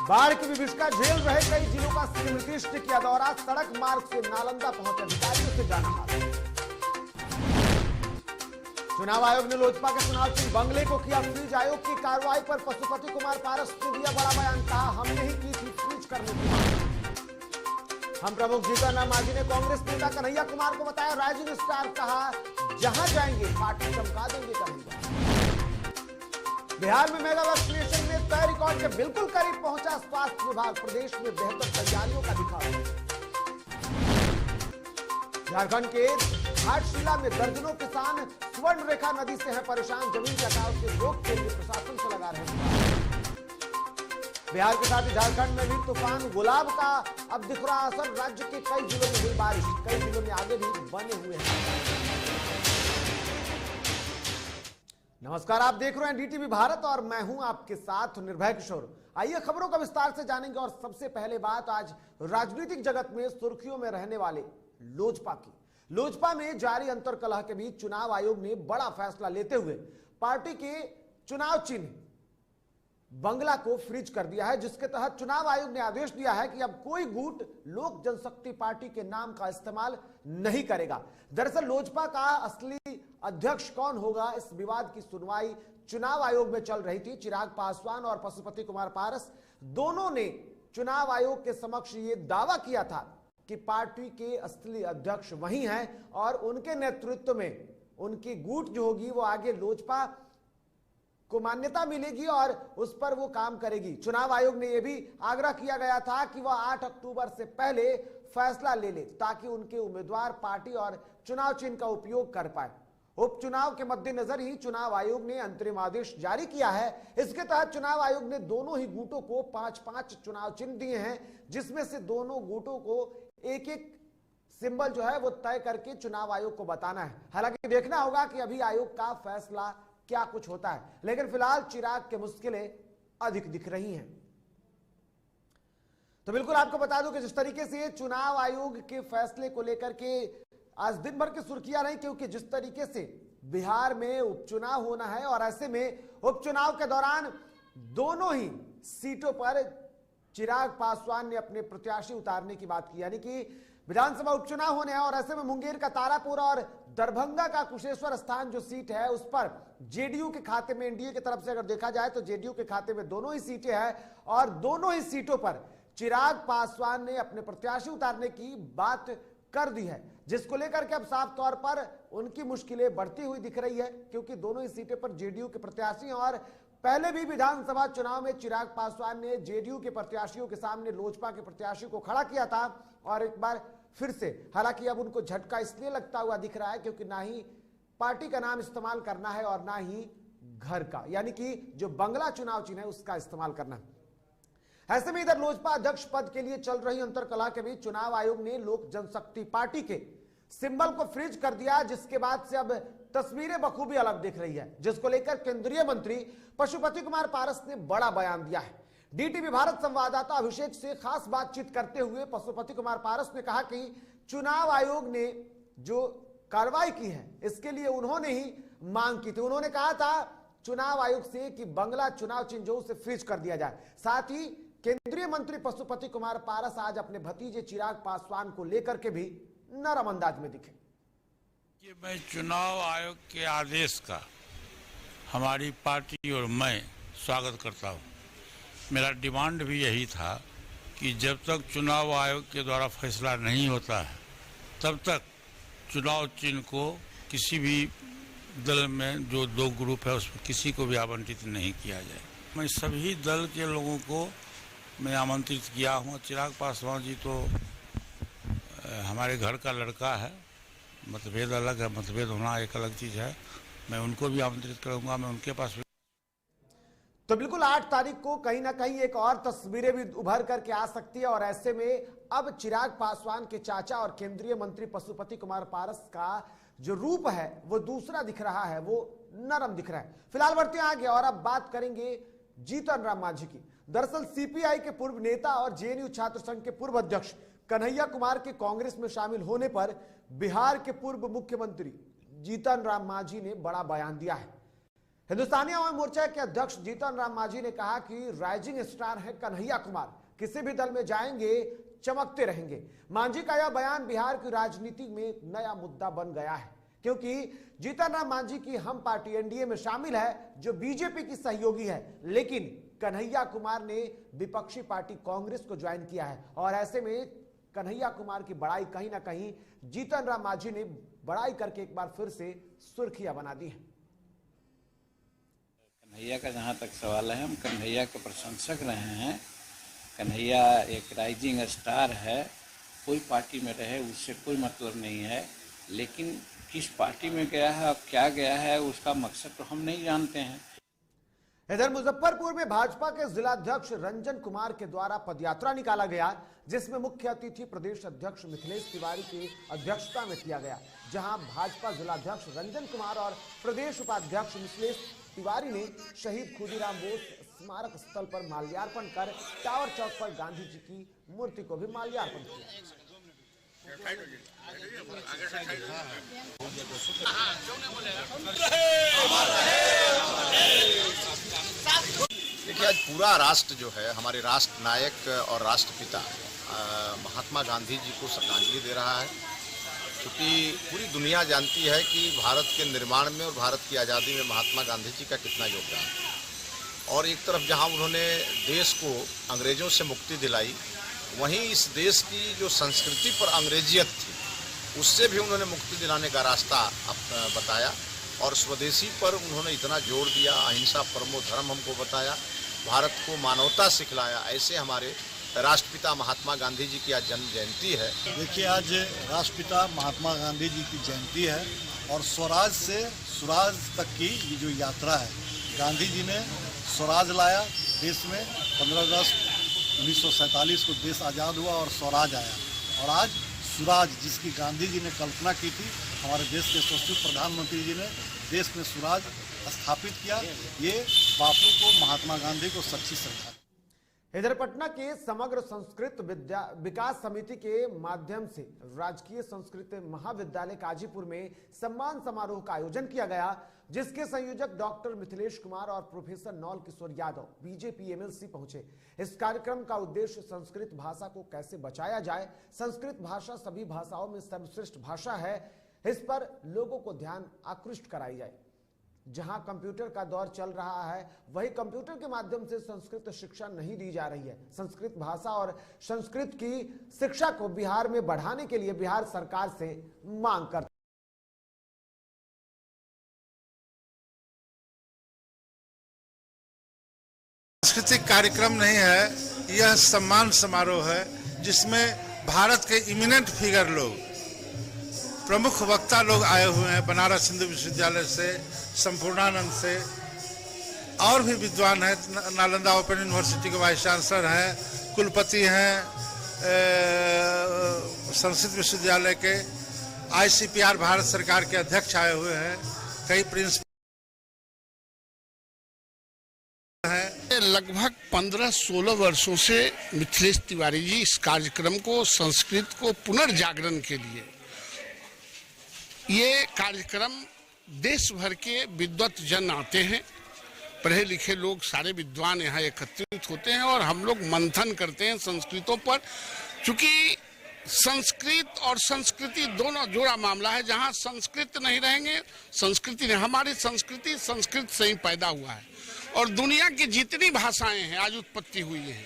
बाढ़ की विभीषिका झेल रहे कई जिलों का सीएम नीतीश ने किया दौरा। सड़क मार्ग से नालंदा पहुंचे अधिकारियों से जाना हाल। चुनाव आयोग ने लोजपा के चुनाव चिन्ह बंगले को किया फ्रीज। आयोग की कार्रवाई पर पशुपति कुमार पारस ने दिया बड़ा बयान। कहा हमने ही की थी फ्रीज करने की बात। हम प्रमुख जीतन राम मांझी ने कांग्रेस नेता कन्हैया कुमार को बताया राइजिंग स्टार। कहा जहां जाएंगे पार्टी चमका देंगे कन्हैया। बिहार में मेगा वैक्सीनेशन में तय रिकॉर्ड के बिल्कुल करीब पहुंचा स्वास्थ्य विभाग। प्रदेश में बेहतर तैयारियों का दिखावा। झारखंड के घाटशिला में दर्जनों किसान स्वर्ण रेखा नदी से हैं परेशान। जमीन कटाव से रोक के लिए प्रशासन से लगा रहे हैं। बिहार के साथ ही झारखंड में भी तूफान गुलाब का अब दिख रहा असर। राज्य के कई जिलों में हुई बारिश, कई जिलों में आगे भी बने हुए हैं। नमस्कार, आप देख रहे हैं डीटीवी भारत और मैं हूं आपके साथ निर्भय किशोर। आइए खबरों का विस्तार से जानेंगे और सबसे पहले बात आज राजनीतिक जगत में सुर्खियों में रहने वाले लोजपा की। लोजपा में जारी अंतर्कलह के बीच चुनाव आयोग ने बड़ा फैसला लेते हुए पार्टी के चुनाव चिन्ह बंगला को फ्रीज कर दिया है, जिसके तहत चुनाव आयोग ने आदेश दिया है कि अब कोई गुट लोक जनशक्ति पार्टी के नाम का इस्तेमाल नहीं करेगा। दरअसल लोजपा का असली अध्यक्ष कौन होगा, इस विवाद की सुनवाई चुनाव आयोग में चल रही थी। चिराग पासवान और पशुपति कुमार पारस दोनों ने चुनाव आयोग के समक्ष ये दावा किया था कि पार्टी के असली अध्यक्ष वही हैं और उनके नेतृत्व में उनकी गुट जो होगी वो आगे लोजपा को मान्यता मिलेगी और उस पर वो काम करेगी। चुनाव आयोग ने यह भी आग्रह किया गया था कि वह 8 अक्टूबर से पहले फैसला ले ले ताकि उनके उम्मीदवार पार्टी और चुनाव चिन्ह का उपयोग कर पाए। उपचुनाव के मद्देनजर ही चुनाव आयोग ने अंतरिम आदेश जारी किया है। इसके तहत चुनाव आयोग ने दोनों ही गुटों को 5-5 चुनाव चिन्ह दिए हैं, जिसमें से दोनों गुटों को एक-एक सिंबल जो है वो तय करके चुनाव आयोग को बताना है। हालांकि देखना होगा कि अभी आयोग का फैसला क्या कुछ होता है, लेकिन फिलहाल चिराग की मुश्किलें अधिक दिख रही हैं। तो बिल्कुल आपको बता दूं कि जिस तरीके से चुनाव आयोग के फैसले को लेकर के आज दिन भर की सुर्खियां रही, क्योंकि जिस तरीके से बिहार में उपचुनाव होना है और ऐसे में उपचुनाव के दौरान दोनों ही सीटों पर चिराग पासवान ने अपने प्रत्याशी उतारने की बात की, यानी कि विधानसभा उपचुनाव होने हैं और ऐसे में मुंगेर का तारापुर और दरभंगा का कुशेश्वर स्थान जो सीट है उस पर जेडीयू के खाते में, एनडीए की तरफ से अगर देखा जाए तो जेडीयू के खाते में दोनों ही सीटें हैं और दोनों ही सीटों पर चिराग पासवान ने अपने प्रत्याशी उतारने की बात कर दी है, जिसको लेकर के अब साफ तौर पर उनकी मुश्किलें बढ़ती हुई दिख रही है, क्योंकि दोनों ही सीटें पर जेडीयू के प्रत्याशी हैं और पहले भी विधानसभा चुनाव में चिराग पासवान ने जेडीयू के प्रत्याशियों के सामने लोजपा के प्रत्याशी को खड़ा किया था और एक बार फिर से। हालांकि अब उनको झटका इसलिए लगता हुआ दिख रहा है क्योंकि ना ही पार्टी का नाम इस्तेमाल करना है और ना ही घर का, यानी कि जो बंगला चुनाव चिन्ह है उसका इस्तेमाल करना है। ऐसे में इधर लोजपा अध्यक्ष पद के लिए चल रही अंतर्कलह के बीच चुनाव आयोग ने लोक जनशक्ति पार्टी के सिंबल को फ्रीज कर दिया, जिसके बाद से अब तस्वीरें बखूबी अलग दिख रही है, जिसको लेकर केंद्रीय मंत्री पशुपति कुमार पारस ने बड़ा बयान दिया है। डीटीवी भारत संवाददाता अभिषेक से खास बातचीत करते हुए पशुपति कुमार पारस ने कहा कि चुनाव आयोग ने जो कार्रवाई की है इसके लिए उन्होंने ही मांग की थी। उन्होंने कहा था चुनाव आयोग से कि बंगला चुनाव चिन्ह जो उसे फ्रीज कर दिया जाए। साथ ही केंद्रीय मंत्री पशुपति कुमार पारस आज अपने भतीजे चिराग पासवान को लेकर के भी नरम अंदाज में दिखे। कि मैं चुनाव आयोग के आदेश का हमारी पार्टी और मैं स्वागत करता हूं। मेरा डिमांड भी यही था कि जब तक चुनाव आयोग के द्वारा फैसला नहीं होता है तब तक चुनाव चिन्ह को किसी भी दल में जो 2 ग्रुप है उसमें किसी को भी आवंटित नहीं किया जाए। मैं सभी दल के लोगों को मैं आमंत्रित किया हूँ। चिराग पासवान जी तो हमारे घर का लड़का है, मतभेद अलग है, मतभेद होना एक अलग चीज़ है। मैं उनको भी आमंत्रित करूंगा, मैं उनके पास भी। तो बिल्कुल 8 तारीख को कहीं ना कहीं एक और तस्वीरें भी उभर करके आ सकती है और ऐसे में अब चिराग पासवान के चाचा और केंद्रीय मंत्री पशुपति कुमार पारस का जो रूप है वो दूसरा दिख रहा है, वो नरम दिख रहा है। फिलहाल बढ़ते हैं आगे और अब बात करेंगे जीतन राम मांझी की। दरअसल सीपीआई के पूर्व नेता और जेएनयू छात्र संघ के पूर्व अध्यक्ष कन्हैया कुमार के कांग्रेस में शामिल होने पर बिहार के पूर्व मुख्यमंत्री जीतन राम मांझी ने बड़ा बयान दिया है। हिंदुस्तानी अवाम मोर्चा के अध्यक्ष जीतन राम मांझी ने कहा कि राइजिंग स्टार है कन्हैया कुमार, किसी भी दल में जाएंगे चमकते रहेंगे। मांझी का यह बयान बिहार की राजनीति में एक नया मुद्दा बन गया है, क्योंकि जीतन राम मांझी की हम पार्टी एनडीए में शामिल है जो बीजेपी की सहयोगी है, लेकिन कन्हैया कुमार ने विपक्षी पार्टी कांग्रेस को ज्वाइन किया है और ऐसे में कन्हैया कुमार की बड़ाई कहीं ना कहीं जीतन राम मांझी ने बड़ाई करके एक बार फिर से सुर्खियां बना दी है। कन्हैया का जहाँ तक सवाल है, हम कन्हैया के प्रशंसक रहे हैं। कन्हैया एक राइजिंग स्टार है, कोई पार्टी में रहे उससे कोई मतलब नहीं है, लेकिन किस पार्टी में गया है और क्या गया है उसका मकसद तो हम नहीं जानते हैं। इधर मुजफ्फरपुर में भाजपा के जिलाध्यक्ष रंजन कुमार के द्वारा पदयात्रा निकाला गया, जिसमें मुख्य अतिथि प्रदेश अध्यक्ष मिथिलेश तिवारी की अध्यक्षता में किया गया, जहां भाजपा जिलाध्यक्ष रंजन कुमार और प्रदेश उपाध्यक्ष मिथिलेश तिवारी ने शहीद खुदीराम बोस स्मारक स्थल पर माल्यार्पण कर टावर चौक पर गांधी जी की मूर्ति को भी माल्यार्पण किया। देखिए, आज पूरा राष्ट्र जो है हमारे राष्ट्र नायक और राष्ट्रपिता महात्मा गांधी जी को श्रद्धांजलि दे रहा है, क्योंकि पूरी दुनिया जानती है कि भारत के निर्माण में और भारत की आज़ादी में महात्मा गांधी जी का कितना योगदान है। और एक तरफ जहां उन्होंने देश को अंग्रेजों से मुक्ति दिलाई, वहीं इस देश की जो संस्कृति पर अंग्रेजियत थी उससे भी उन्होंने मुक्ति दिलाने का रास्ता बताया और स्वदेशी पर उन्होंने इतना जोर दिया, अहिंसा परमो धर्म हमको बताया, भारत को मानवता सिखलाया। ऐसे हमारे राष्ट्रपिता महात्मा गांधी जी की आज जन्म जयंती है। देखिए, आज राष्ट्रपिता महात्मा गांधी जी की जयंती है और स्वराज से सुराज तक की ये जो यात्रा है, गांधी जी ने स्वराज लाया देश में। 15 अगस्त 1947 को देश आज़ाद हुआ और स्वराज आया, और आज सुराज जिसकी गांधी जी ने कल्पना की थी, हमारे देश के यशस्वी प्रधानमंत्री जी ने देश में सुराज स्थापित किया। ये बापू को, महात्मा गांधी को सच्ची श्रद्धा। इधर पटना के समग्र संस्कृत विकास समिति के माध्यम से राजकीय संस्कृत महाविद्यालय काजीपुर में सम्मान समारोह का आयोजन किया गया, जिसके संयोजक डॉक्टर मिथिलेश कुमार और professor नौल Kishore Yadav BJP MLC पहुंचे। इस कार्यक्रम का उद्देश्य संस्कृत भाषा को कैसे बचाया जाए, संस्कृत भाषा सभी भाषाओं में सर्वश्रेष्ठ भाषा है, इस पर लोगों को ध्यान आकृष्ट कराई जाए। जहां कंप्यूटर का दौर चल रहा है, वही कंप्यूटर के माध्यम से संस्कृत शिक्षा नहीं दी जा रही है। संस्कृत भाषा और संस्कृत की शिक्षा को बिहार में बढ़ाने के लिए बिहार सरकार से मांग करते। सांस्कृतिक कार्यक्रम नहीं है, यह सम्मान समारोह है, जिसमें भारत के इमिनेंट फिगर लोग, प्रमुख वक्ता लोग आए हुए हैं। बनारस हिंदू विश्वविद्यालय से, संपूर्णानंद से, और भी विद्वान हैं। नालंदा ओपन यूनिवर्सिटी के वाइस चांसलर हैं, कुलपति हैं, संस्कृत विश्वविद्यालय के, ICPR भारत सरकार के अध्यक्ष आए हुए हैं, कई प्रिंसिपल हैं। लगभग 15-16 वर्षों से मिथिलेश तिवारी जी इस कार्यक्रम को, संस्कृत को पुनर्जागरण के लिए, ये कार्यक्रम देश भर के विद्वत जन आते हैं, पढ़े लिखे लोग, सारे विद्वान यहाँ एकत्रित होते हैं और हम लोग मंथन करते हैं संस्कृतों पर। चूंकि संस्कृत और संस्कृति दोनों जोड़ा मामला है, जहाँ संस्कृत नहीं रहेंगे, संस्कृति नहीं, हमारी संस्कृति संस्कृत से ही पैदा हुआ है और दुनिया की जितनी भाषाएं हैं आज उत्पत्ति हुई है,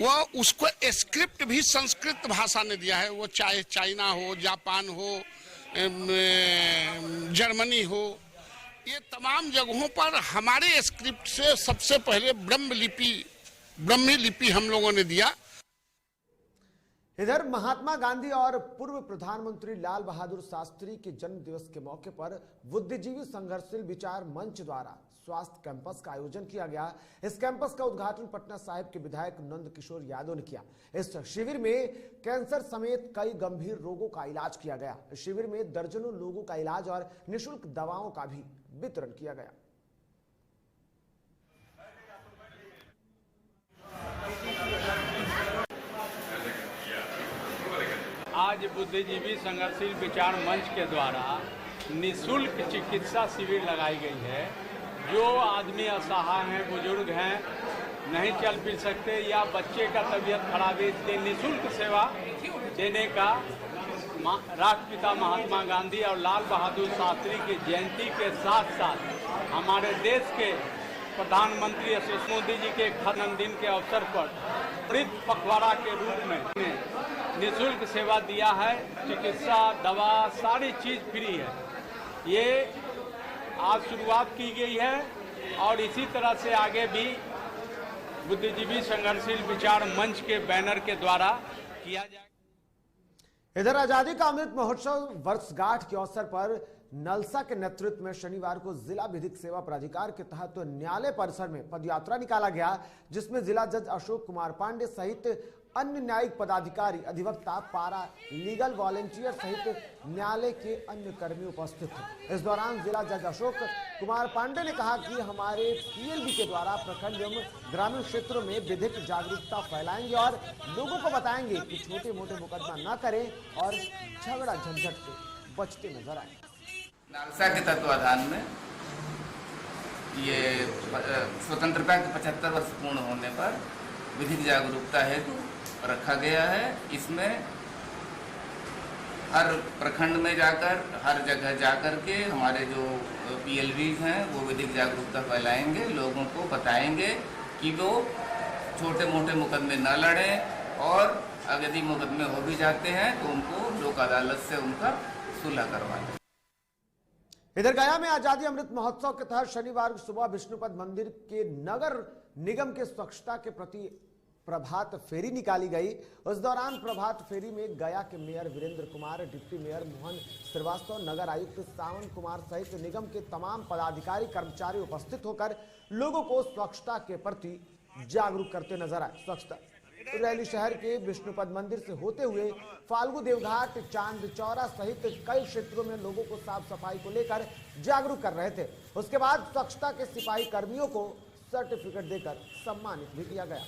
वह उसको स्क्रिप्ट भी संस्कृत भाषा ने दिया है। वो चाहे चाइना हो, जापान हो, जर्मनी हो, ये तमाम जगहों पर हमारे स्क्रिप्ट से सबसे पहले ब्रह्मी लिपि हम लोगों ने दिया। इधर महात्मा गांधी और पूर्व प्रधानमंत्री लाल बहादुर शास्त्री के जन्म दिवस के मौके पर बुद्धिजीवी संघर्षशील विचार मंच द्वारा स्वास्थ्य कैंपस का आयोजन किया गया। इस कैंपस का उद्घाटन पटना साहिब के विधायक नंद किशोर यादव ने किया। इस शिविर में कैंसर समेत कई गंभीर रोगों का इलाज किया गया। इस शिविर में दर्जनों लोगों का इलाज और निःशुल्क दवाओं का भी वितरण किया गया। आज बुद्धिजीवी संघर्षशील विचार मंच के द्वारा निःशुल्क चिकित्सा शिविर लगाई गई है। जो आदमी असहाय हैं, बुजुर्ग हैं, नहीं चल फिर सकते, या बच्चे का तबीयत खराब है, इसलिए निःशुल्क सेवा देने का राष्ट्रपिता महात्मा गांधी और लाल बहादुर शास्त्री की जयंती के साथ साथ हमारे देश के प्रधानमंत्री यशस्वी मोदी जी के जन्मदिन के अवसर पर अमृत पखवाड़ा के रूप में निःशुल्क सेवा दिया है। चिकित्सा, दवा, सारी चीज़ फ्री है। ये आज शुरुआत की गई है और इसी तरह से आगे भी बुद्धिजीवी संघर्षशील विचार मंच के बैनर के द्वारा किया जाएगा। इधर आजादी का अमृत महोत्सव वर्षगांठ के अवसर पर नलसा के नेतृत्व में शनिवार को जिला विधिक सेवा प्राधिकार के तहत न्यायालय परिसर में पदयात्रा निकाला गया, जिसमें जिला जज अशोक कुमार पांडे सहित अन्य न्यायिक पदाधिकारी, अधिवक्ता, पारा लीगल वॉलंटियर सहित न्यायालय के अन्य कर्मी उपस्थित थे। इस दौरान जिला जज अशोक कुमार पांडे ने कहा कि हमारे पीएलबी के द्वारा प्रखंड एवं ग्रामीण क्षेत्रों में विधिक जागरूकता फैलाएंगे और लोगों को बताएंगे कि छोटे मोटे मुकदमा न करें और झगड़ा झंझट से बचते नजर आए। नालसा के तत्वाधान में ये स्वतंत्रता के 75 वर्ष पूर्ण होने पर विधिक जागरूकता हेतु रखा गया है। इसमें हर प्रखंड में जाकर, हर जगह जाकर के हमारे जो पीएलबीज हैं वो विधिक जागरूकता फैलाएंगे, लोगों को बताएंगे कि वो छोटे मोटे मुकदमे न लड़ें और अगर यदि मुकदमे हो भी जाते हैं तो उनको लोक अदालत से उनका सुलह करवाएं। इधर गया में आजादी अमृत महोत्सव के तहत शनिवार को सुबह विष्णुपद मंदिर के नगर निगम के स्वच्छता के प्रति प्रभात फेरी निकाली गई। उस दौरान प्रभात फेरी में गया के mayor Virendra Kumar, deputy mayor Mohan Srivastava, नगर आयुक्त सावन कुमार सहित निगम के तमाम पदाधिकारी कर्मचारी उपस्थित होकर लोगों को स्वच्छता के प्रति जागरूक करते नजर आए। स्वच्छता रैली शहर के विष्णुपद मंदिर से होते हुए फाल्गु देवघाट, चांद चौरा सहित कई क्षेत्रों में लोगों को साफ सफाई को लेकर जागरूक कर रहे थे। उसके बाद स्वच्छता के सिपाही कर्मियों को सर्टिफिकेट देकर सम्मानित भी किया गया।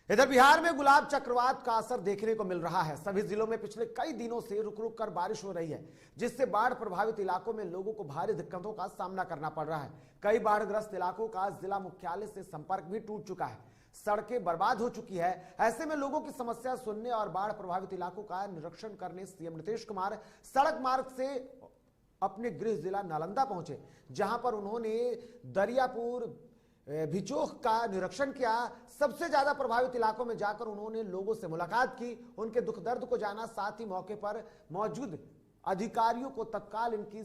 इधर बिहार में गुलाब चक्रवात का असर देखने को मिल रहा है। सभी जिलों में पिछले कई दिनों से रुक रुक कर बारिश हो रही है, जिससे बाढ़ प्रभावित इलाकों में लोगों को भारी दिक्कतों का सामना करना पड़ रहा है। कई बाढ़ग्रस्त इलाकों का जिला मुख्यालय से संपर्क भी टूट चुका है, सड़कें बर्बाद हो चुकी है। ऐसे में लोगों की समस्या सुनने और बाढ़ प्रभावित इलाकों का निरीक्षण करने सीएम नीतीश कुमार सड़क मार्ग से अपने गृह जिला नालंदा पहुंचे, जहां पर उन्होंने दरियापुर, भिचोख का निरीक्षण किया। सबसे ज्यादा प्रभावित इलाकों में जाकर उन्होंने लोगों से मुलाकात की, उनके दुख दर्द को जाना, साथ ही मौके पर मौजूद अधिकारियों को तत्काल इनकी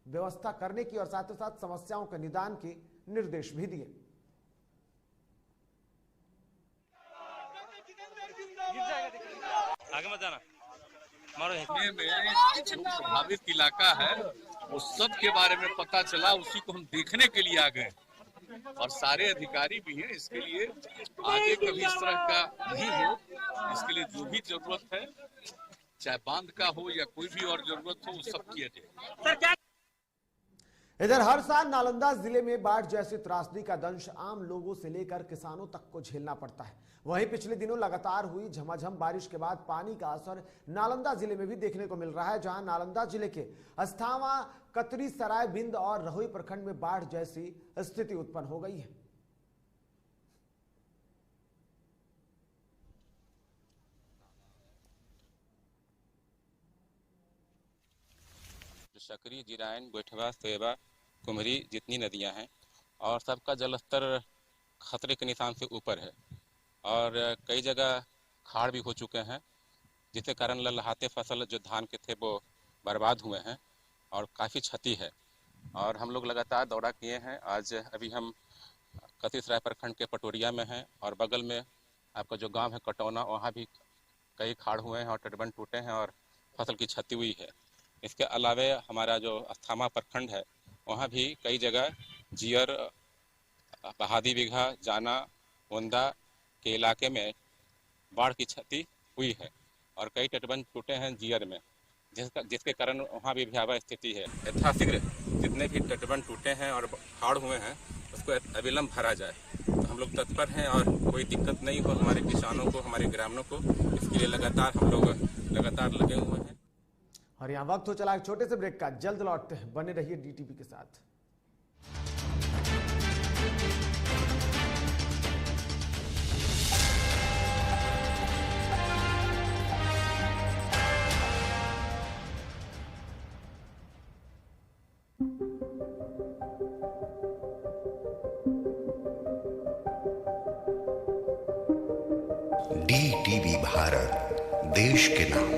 व्यवस्था करने की और साथ ही साथ समस्याओं के निदान के निर्देश भी दिए। आगे मत जाना। में जो प्रभावित इलाका है वो सब के बारे में पता चला, उसी को हम देखने के लिए आ गए और सारे अधिकारी भी हैं। इसके लिए आगे कभी इस तरह का नहीं हो, इसके लिए जो भी जरूरत है, चाहे बांध का हो या कोई भी और जरूरत हो, वो सब किया जाए। इधर हर साल नालंदा जिले में बाढ़ जैसी त्रासदी का दंश आम लोगों से लेकर किसानों तक को झेलना पड़ता है। वहीं पिछले दिनों लगातार हुई झमाझम बारिश के बाद पानी का असर नालंदा जिले में भी देखने को मिल रहा है, जहां नालंदा जिले के अस्थावा, कतरी सराय, बिंद और रहोई प्रखंड में बाढ़ जैसी स्थिति उत्पन्न हो गई है। सकरी, जिरायन, बैठवा, सेवा, कुम्हरी जितनी नदियां हैं और सबका जलस्तर खतरे के निशान से ऊपर है और कई जगह खाड़ भी हो चुके हैं, जिसके कारण ललहाते फसल जो धान के थे वो बर्बाद हुए हैं और काफ़ी क्षति है। और हम लोग लगातार दौरा किए हैं। आज अभी हम कतीसराय प्रखंड के पटोरिया में हैं और बगल में आपका जो गांव है कटौना, वहाँ भी कई खाड़ हुए हैं और तटबंध टूटे हैं और फसल की क्षति हुई है। इसके अलावा हमारा जो अस्थामा प्रखंड है वहाँ भी कई जगह जियर, बहादी बिघा, जाना, वंदा के इलाके में बाढ़ की क्षति हुई है और कई तटबंध टूटे हैं जियर में, जिसके कारण वहाँ भी भयावह स्थिति है। यथाशीघ्र जितने भी तटबंध टूटे हैं और खाड़ हुए हैं उसको अविलंब भरा जाए। तो हम लोग तत्पर हैं और कोई दिक्कत नहीं हो हमारे किसानों को, हमारे ग्रामीणों को, इसके लिए लगातार हम लोग लगे हुए हैं। और यहाँ वक्त हो चला एक छोटे से ब्रेक का, जल्द लौटते हैं, बने रहिए DTV के साथ। DTV भारत, देश के नाम।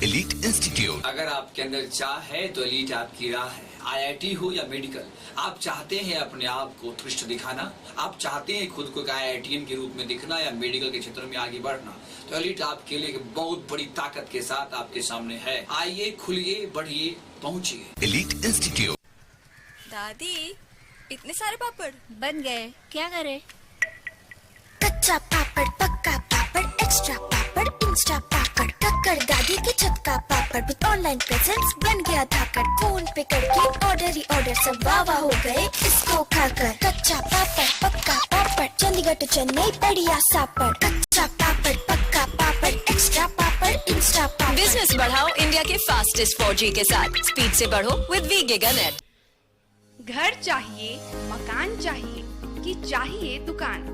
Elite institute. अगर आपके अंदर चाह है तो एलीट आपकी राह है। IIT हो या मेडिकल, आप चाहते हैं अपने आप को उत्कृष्ट दिखाना, आप चाहते हैं खुद को IITian के रूप में दिखना या मेडिकल के क्षेत्र में आगे बढ़ना, तो एलीट आपके लिए एक बहुत बड़ी ताकत के साथ आपके सामने है। आइए, खुलिए, बढ़िए, पहुंचिए। Elite institute. दादी, इतने सारे पापड़ बन गए, क्या करे? कच्चा पापड़, पक्का पापड़, एक्स्ट्रा पापड़, इंस्टा पापड़, टक्कर दादी के छत का पापड़ विद ऑनलाइन प्रेजेंस बन गया धाकड़। फोन पे करके ऑर्डर ही ऑर्डर, सब वाह हो गए इसको खाकर। कच्चा पापड़, पक्का पापड़, चंडीगढ़ to चेन्नई बढ़िया सापड़। कच्चा पापड़, पक्का पापड़, एक्स्ट्रा पापड़, इंस्टा पापड़। बिजनेस बढ़ाओ इंडिया के फास्टेस्ट 4G के साथ, स्पीड से बढ़ो विद वी गिगानेट। घर चाहिए, मकान चाहिए कि चाहिए दुकान,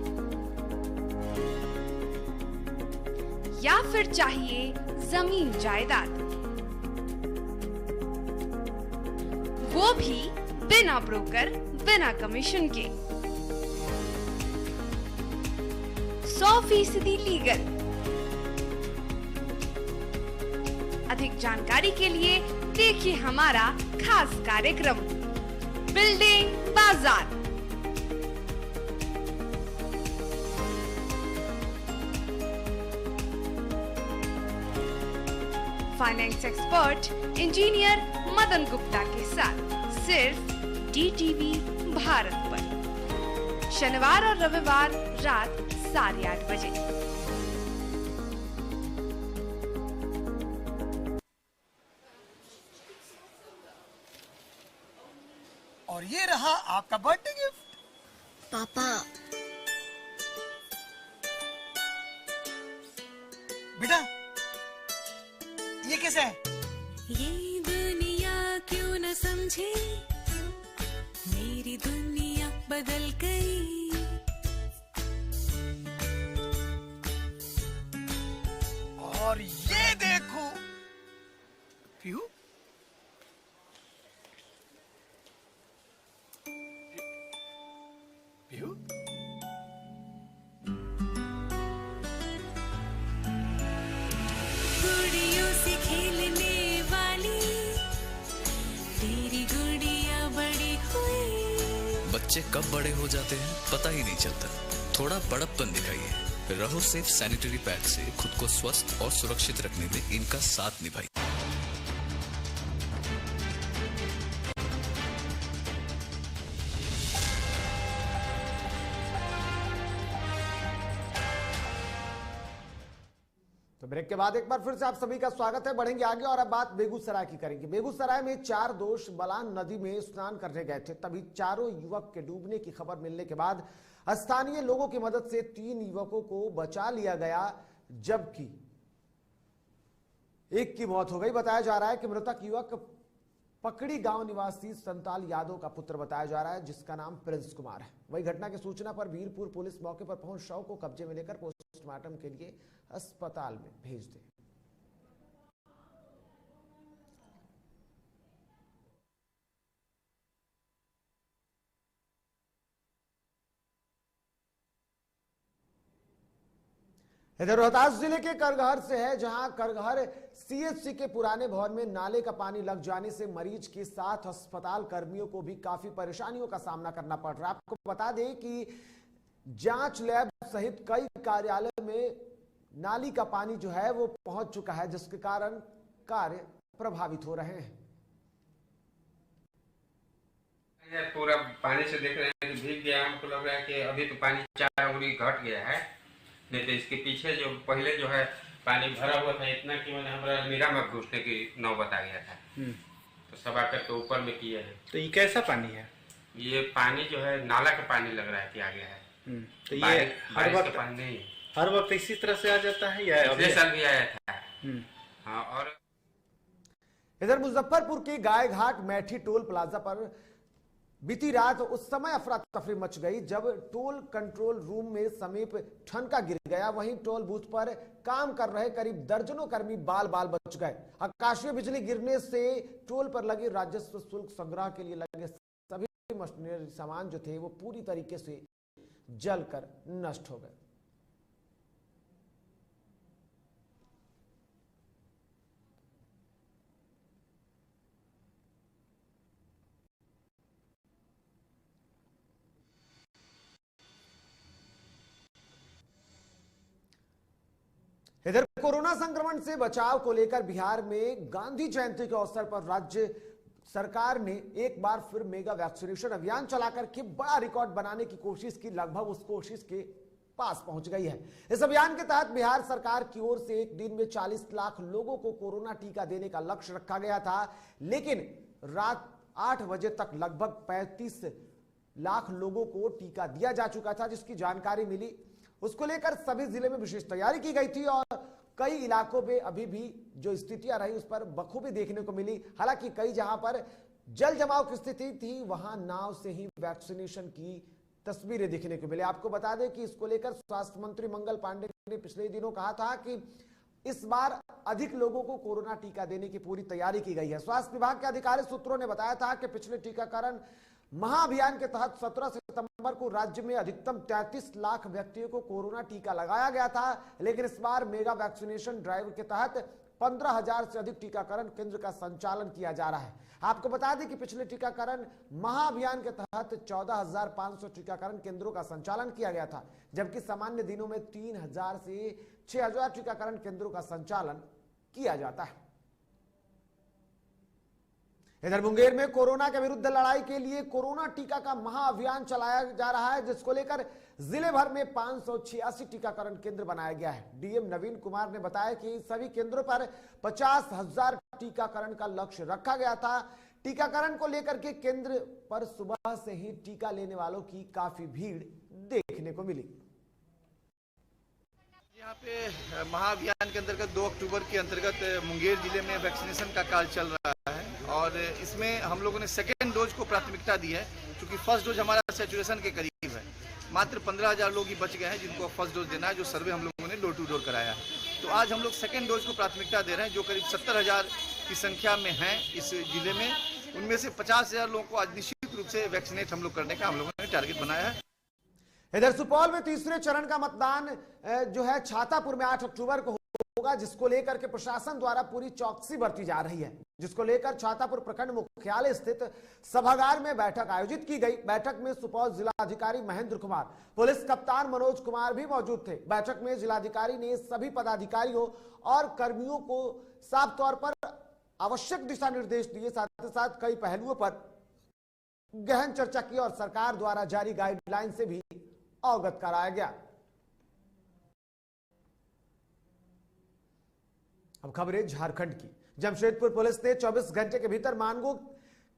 या फिर चाहिए जमीन जायदाद, वो भी बिना ब्रोकर, बिना कमीशन के, 100% लीगल। अधिक जानकारी के लिए देखिए हमारा खास कार्यक्रम बिल्डिंग बाजार। Finance expert engineer Madan Gupta के साथ सिर्फ DTV भारत पर, शनिवार और रविवार रात 8:30 बजे। और ये रहा आपका बर्थडे गिफ्ट। पापा, बेटा ये कैसा है? ये दुनिया क्यों न समझे, मेरी दुनिया बदल गई। और ये देखो पीहू, पीहू गुड़ियों से खेलने वाली तेरी गुड़िया बड़ी हुई। बच्चे कब बड़े हो जाते हैं पता ही नहीं चलता। थोड़ा बड़प्पन दिखाइए। रहो सेफ सैनिटरी पैड से खुद को स्वस्थ और सुरक्षित रखने में इनका साथ निभाइए। तो ब्रेक के बाद एक बार फिर से आप सभी का स्वागत है। बढ़ेंगे आगे और अब बात बेगूसराय की करेंगे। बेगूसराय में 4 दोस्त बलान नदी में स्नान करने गए थे, तभी चारों युवक के डूबने की खबर मिलने के बाद स्थानीय लोगों की मदद से 3 युवकों को बचा लिया गया, जबकि एक की मौत हो गई। बताया जा रहा है कि मृतक युवक पकड़ी गांव निवासी संताल यादव का पुत्र बताया जा रहा है, जिसका नाम प्रिंस कुमार है। वही घटना की सूचना पर वीरपुर पुलिस मौके पर पहुंच शव को कब्जे में लेकर पोस्टमार्टम के लिए अस्पताल में भेज दी। इधर रोहतास जिले के करगहर से है, जहां करगहर CHC के पुराने भवन में नाले का पानी लग जाने से मरीज के साथ अस्पताल कर्मियों को भी काफी परेशानियों का सामना करना पड़ रहा है। आपको बता दें कि जांच लैब सहित कई कार्यालय में नाली का पानी जो है वो पहुंच चुका है, जिसके कारण कार्य प्रभावित हो रहे हैं। पूरा पानी से देख रहे हैं भीग गया। हमको लग रहा है कि अभी तो पानी 4 उंगली घट गया है, नहीं तो इसके पीछे जो पहले जो है पानी भरा हुआ था इतना कि मैंने हमारा मीरा में घुसने की नौबत आ गया था। सभा करके ऊपर में किए हैं। तो ये कैसा पानी है? ये पानी जो है नाला का पानी लग रहा है, किया गया है। तो ये हर वक्त पानी नहीं, हर वक्त इसी तरह से आ जाता है या पिछले साल भी आया था? हाँ। और इधर मुजफ्फरपुर के गाय घाट मैठी टोल प्लाजा पर बीती रात उस समय अफरा तफरी मच गई जब टोल कंट्रोल रूम में समीप ठनका गिर गया। वहीं टोल बूथ पर काम कर रहे करीब दर्जनों कर्मी बाल बाल बच गए। आकाशीय बिजली गिरने से टोल पर लगे राजस्व शुल्क संग्रह के लिए लगे सभी मशीनरी सामान जो थे वो पूरी तरीके से जलकर नष्ट हो गए। इधर कोरोना संक्रमण से बचाव को लेकर बिहार में गांधी जयंती के अवसर पर राज्य सरकार ने एक बार फिर मेगा वैक्सीनेशन अभियान चलाकर के बड़ा रिकॉर्ड बनाने की कोशिश की। लगभग उस कोशिश के पास पहुंच गई है। इस अभियान के तहत बिहार सरकार की ओर से एक दिन में 40 लाख लोगों को कोरोना टीका देने का लक्ष्य रखा गया था, लेकिन रात 8 बजे तक लगभग 35 लाख लोगों को टीका दिया जा चुका था। जिसकी जानकारी मिली उसको लेकर सभी जिले में विशेष तैयारी की गई थी और कई इलाकों में अभी भी जो स्थितियां रही उस पर बखूबी देखने को मिली। हालांकि कई जहां पर जल जमाव की स्थिति थी वहां नाव से ही वैक्सीनेशन की तस्वीरें देखने को मिली। आपको बता दें कि इसको लेकर स्वास्थ्य मंत्री मंगल पांडे ने पिछले दिनों कहा था कि इस बार अधिक लोगों को कोरोना टीका देने की पूरी तैयारी की गई है। स्वास्थ्य विभाग के आधिकारिक सूत्रों ने बताया था कि पिछले टीकाकरण महाअभियान के तहत 17 सितंबर को राज्य में अधिकतम 33 लाख व्यक्तियों को कोरोना टीका लगाया गया था, लेकिन इस बार मेगा वैक्सीनेशन ड्राइव के तहत 15,000 से अधिक टीकाकरण केंद्र का संचालन किया जा रहा है। आपको बता दें कि पिछले टीकाकरण महाअभियान के तहत 14,500 टीकाकरण केंद्रों का संचालन किया गया था, जबकि सामान्य दिनों में 3,000 से 6,000 टीकाकरण केंद्रों का संचालन किया जाता है। इधर मुंगेर में कोरोना के विरुद्ध लड़ाई के लिए कोरोना टीका का महाअभियान चलाया जा रहा है, जिसको लेकर जिले भर में 586 टीकाकरण केंद्र बनाया गया है। डीएम नवीन कुमार ने बताया कि सभी केंद्रों पर 50,000 टीकाकरण का लक्ष्य रखा गया था। टीकाकरण को लेकर के केंद्र पर सुबह से ही टीका लेने वालों की काफी भीड़ देखने को मिली। यहाँ पे महाअभियान के अंतर्गत 2 अक्टूबर के अंतर्गत मुंगेर जिले में वैक्सीनेशन का कार्य चल रहा है और इसमें हम लोगों ने सेकेंड डोज को प्राथमिकता दी है, क्योंकि फर्स्ट डोज हमारा सैचुरेशन के करीब है। मात्र 15,000 लोग ही बच गए हैं जिनको फर्स्ट डोज देना है, जो सर्वे हम लोगों ने डोर टू डोर कराया है। तो आज हम लोग सेकेंड डोज को प्राथमिकता दे रहे हैं, जो करीब 70,000 की संख्या में हैं इस जिले में। उनमें से 50,000 लोगों को आज निश्चित रूप से वैक्सीनेट हम लोग करने का हम लोगों ने टारगेट बनाया है। इधर सुपौल में तीसरे चरण का मतदान जो है छातापुर में 8 अक्टूबर को होगा, जिसको लेकर के प्रशासन द्वारा पूरी चौकसी बरती जा रही है, जिसको लेकर छातापुर प्रखंड मुख्यालय स्थित सभागार में बैठक आयोजित की गई। बैठक में सुपौल जिलाधिकारी महेंद्र कुमार, पुलिस कप्तान मनोज कुमार भी मौजूद थे। बैठक में जिलाधिकारी ने सभी पदाधिकारियों और कर्मियों को साफ तौर पर आवश्यक दिशा निर्देश दिए, साथ ही साथ कई पहलुओं पर गहन चर्चा की और सरकार द्वारा जारी गाइडलाइन से भी अवगत कराया गया। अब खबरें झारखंड की। जमशेदपुर पुलिस ने 24 घंटे के भीतर मानगो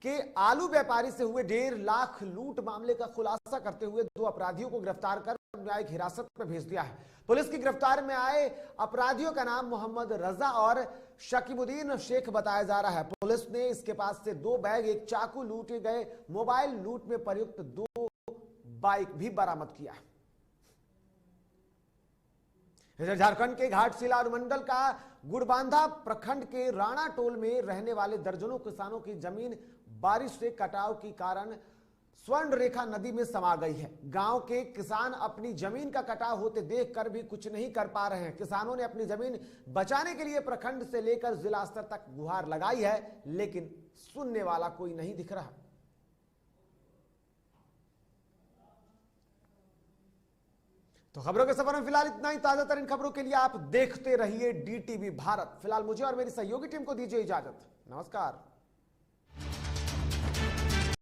के आलू व्यापारी से हुए 1.5 लाख लूट मामले का खुलासा करते हुए 2 अपराधियों को गिरफ्तार कर न्यायिक हिरासत में भेज दिया है। पुलिस की गिरफ्तार में आए अपराधियों का नाम मोहम्मद रजा और शकीबुद्दीन शेख बताया जा रहा है। पुलिस ने इसके पास से 2 बैग, 1 चाकू, लूटे गए मोबाइल, लूट में प्रयुक्त 2 बाइक भी बरामद किया है। इधर झारखंड के घाटशिला अनुमंडल का गुड़बांधा प्रखंड के राणा टोल में रहने वाले दर्जनों किसानों की जमीन बारिश से कटाव के कारण स्वर्ण रेखा नदी में समा गई है। गांव के किसान अपनी जमीन का कटाव होते देखकर भी कुछ नहीं कर पा रहे हैं। किसानों ने अपनी जमीन बचाने के लिए प्रखंड से लेकर जिला स्तर तक गुहार लगाई है, लेकिन सुनने वाला कोई नहीं दिख रहा। तो खबरों के सफर में फिलहाल इतना ही। ताजा तरीन खबरों के लिए आप देखते रहिए DTV भारत। फिलहाल मुझे और मेरी सहयोगी टीम को दीजिए इजाजत। नमस्कार।